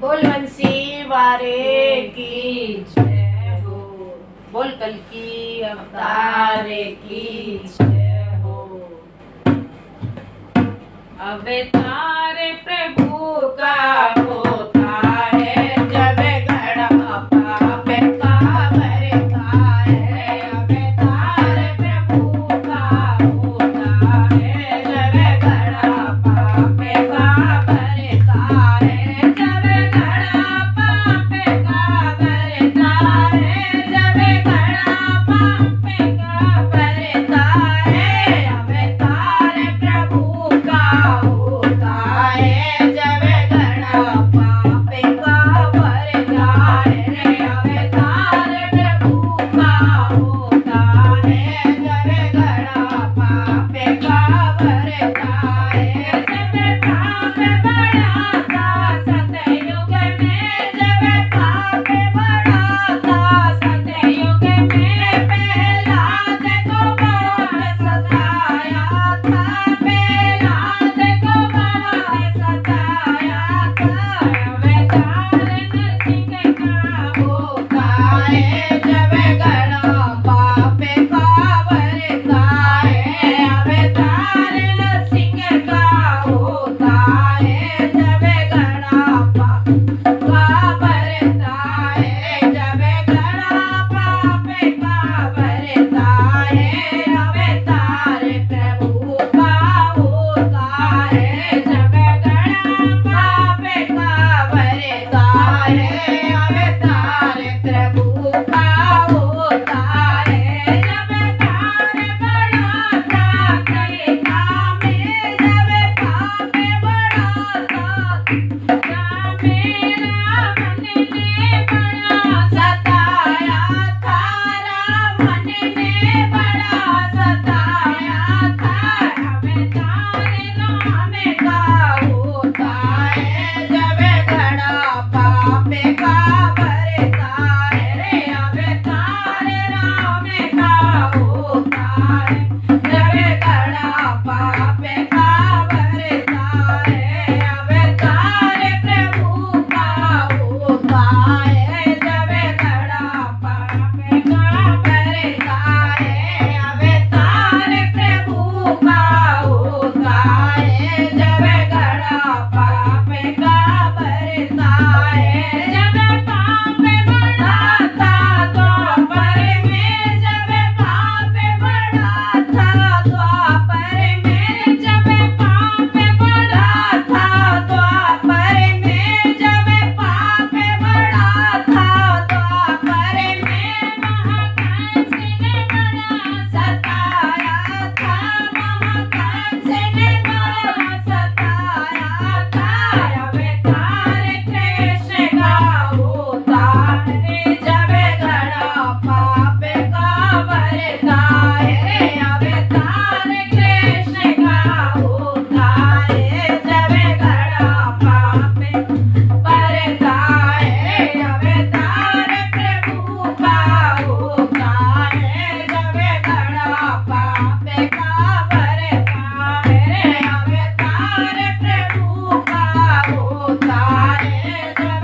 बोल बंसी वारे की जय हो। बोल कल्कि अवतारे की जय हो। अवतार प्रभु का होता है जब घड़ा पाप का भरता है। अवतार प्रभु का होता है जब घड़ा पाप का भरता है। जब घड़ा पाप का भरता है। जब घड़ा पाप का भरता है। अवतार प्रभु का होता है जब घड़ा पाप का भरता है। अवतार प्रभु का होता है जब घड़ा पाप का भरता है। जब पाप बड़ा था सतयुग में। जब पाप बड़ा था सतयुग में। प्रहलाद को बहुत सताया था। प्रहलाद को बहुत सताया था। अवतार नरसिंह का होता है जब घड़ा पाप का भरता है। अवतार नरसिंह का होता है जब घड़ा पाप का भरता है। जब घड़ा पाप का भरता है। अवतार प्रभु का होता है जब घड़ा पाप का भरता है। अवतार प्रभु का होता है। जब पाप बड़ा था कलिका में। जब पाप बड़ा था कलिका में। रावण ने बड़ा सताया था। रावण ने बड़ा सताया था। अवतार राम का होता है जब घड़ा पाप का भरता है। अवतार राम का होता है जब घड़ा पाप का भरता है। अवतार प्रभु का होता है जब घड़ा पाप का भरता है। अवतार प्रभु का होता है जब घड़ा पाप का भरता है। जब पाप बड़ा था द्वापर में। जब पाप बड़ा था द्वापर में। जब पाप बड़ा था द्वापर में। जब पाप बड़ा था द्वापर में। महाकंस ने बड़ा सताया था। महाकंस ने बड़ा सताया था। अवतार कृष्ण का होता है जब घड़ा पाप का भरता है। अवतार कृष्ण का होता है जब घड़ा पाप भरता है। अवतार प्रभु का होता है जब घड़ा पाप का भरता है। अवतार प्रभु का होता है जब